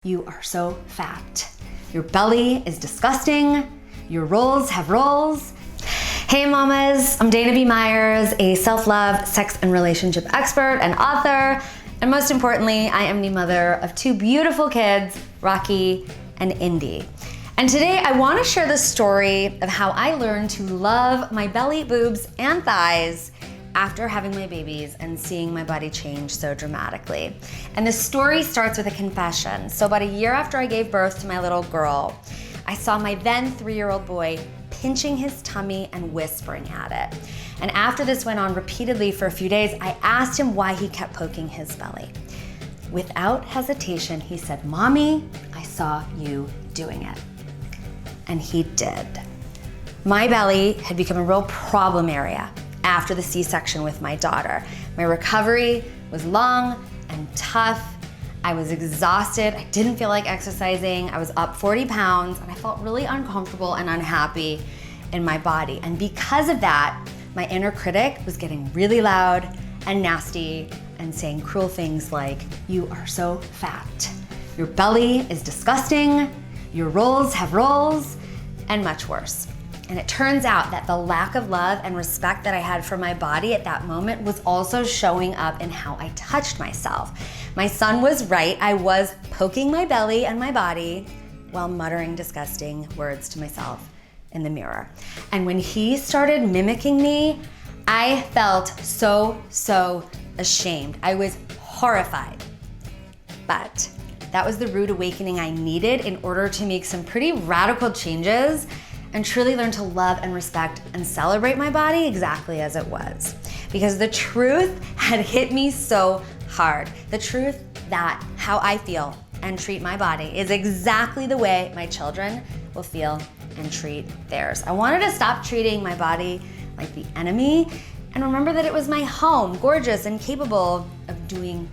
You are so fat. Your belly is disgusting. Your rolls have rolls. Hey mamas, I'm Dana B. Myers, a self-love, sex and relationship expert and author. And most importantly, I am the mother of two beautiful kids, Rocky and Indy. And today I want to share the story of how I learned to love my belly, boobs, and thighs after having my babies and seeing my body change so dramatically. And the story starts with a confession. So about a year after I gave birth to my little girl, I saw my then 3-year-old boy pinching his tummy and whispering at it. And after this went on repeatedly for a few days, I asked him why he kept poking his belly. Without hesitation, he said, "Mommy, I saw you doing it." And he did. My belly had become a real problem area after the C-section with my daughter. My recovery was long and tough. I was exhausted. I didn't feel like exercising. I was up 40 pounds and I felt really uncomfortable and unhappy in my body. And because of that, my inner critic was getting really loud and nasty and saying cruel things like, "You are so fat. Your belly is disgusting. Your rolls have rolls," and much worse. And it turns out that the lack of love and respect that I had for my body at that moment was also showing up in how I touched myself. My son was right. I was poking my belly and my body while muttering disgusting words to myself in the mirror. And when he started mimicking me, I felt so ashamed. I was horrified. But that was the rude awakening I needed in order to make some pretty radical changes and truly learn to love and respect and celebrate my body exactly as it was. Because the truth had hit me so hard. The truth that how I feel and treat my body is exactly the way my children will feel and treat theirs. I wanted to stop treating my body like the enemy and remember that it was my home, gorgeous and capable of doing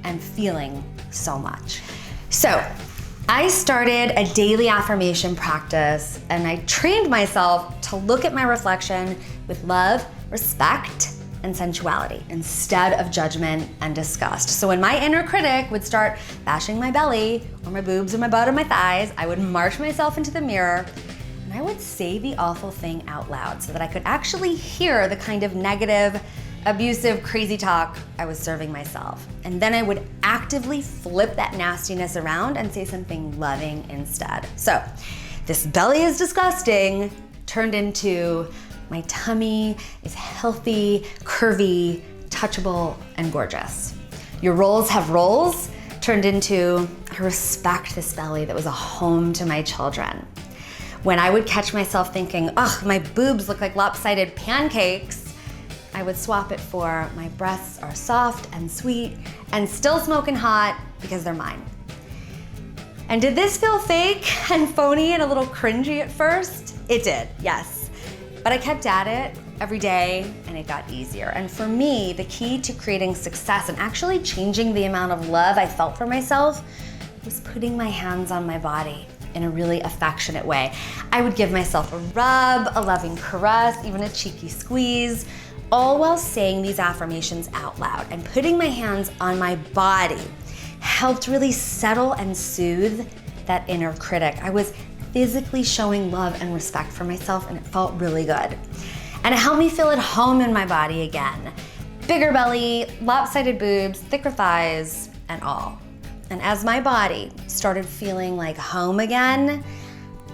and feeling so much. So, I started a daily affirmation practice and I trained myself to look at my reflection with love, respect, and sensuality instead of judgment and disgust. So when my inner critic would start bashing my belly or my boobs or my butt or my thighs, I would march myself into the mirror and I would say the awful thing out loud so that I could actually hear the kind of negative, abusive, crazy talk I was serving myself. And then I would actively flip that nastiness around and say something loving instead. So this belly is disgusting turned into my tummy is healthy, curvy, touchable, and gorgeous. Your rolls have rolls turned into I respect this belly that was a home to my children. When I would catch myself thinking, "Ugh, my boobs look like lopsided pancakes," I would swap it for my breasts are soft and sweet and still smoking hot because they're mine. And did this feel fake and phony and a little cringy at first? It did, yes. But I kept at it every day and it got easier. And for me, the key to creating success and actually changing the amount of love I felt for myself was putting my hands on my body in a really affectionate way. I would give myself a rub, a loving caress, even a cheeky squeeze, all while saying these affirmations out loud. And putting my hands on my body helped really settle and soothe that inner critic. I was physically showing love and respect for myself and it felt really good. And it helped me feel at home in my body again. Bigger belly, lopsided boobs, thicker thighs, and all. And as my body started feeling like home again,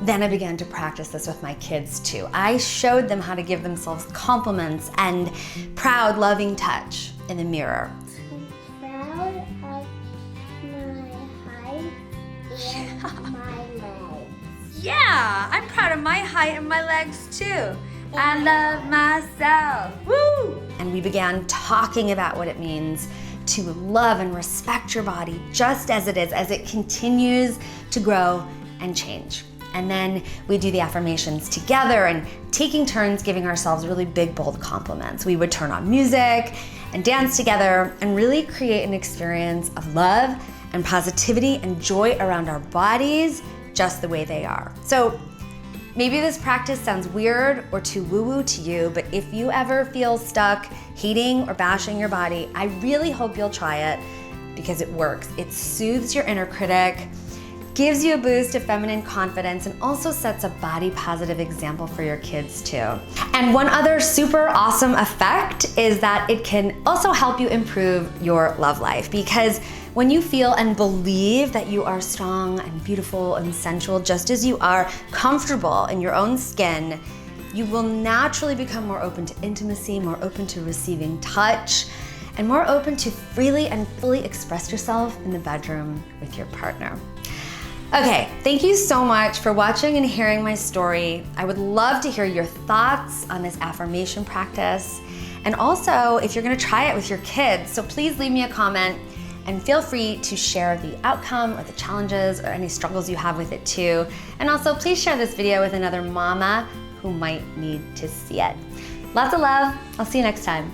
then I began to practice this with my kids too. I showed them how to give themselves compliments and proud, loving touch in the mirror. Proud of my height and my legs. Yeah, I'm proud of my height and my legs too. I love myself, woo! And we began talking about what it means to love and respect your body just as it is, as it continues to grow and change. And then we do the affirmations together and taking turns giving ourselves really big, bold compliments. We would turn on music and dance together and really create an experience of love and positivity and joy around our bodies just the way they are. So maybe this practice sounds weird or too woo-woo to you, but if you ever feel stuck hating or bashing your body, I really hope you'll try it because it works. It soothes your inner critic. gives you a boost of feminine confidence and also sets a body positive example for your kids too. And one other super awesome effect is that it can also help you improve your love life, because when you feel and believe that you are strong and beautiful and sensual just as you are, comfortable in your own skin, you will naturally become more open to intimacy, more open to receiving touch, and more open to freely and fully express yourself in the bedroom with your partner. Okay, thank you so much for watching and hearing my story. I would love to hear your thoughts on this affirmation practice, and also if you're gonna try it with your kids. So please leave me a comment and feel free to share the outcome or the challenges or any struggles you have with it too. And also please share this video with another mama who might need to see it. Lots of love. I'll see you next time.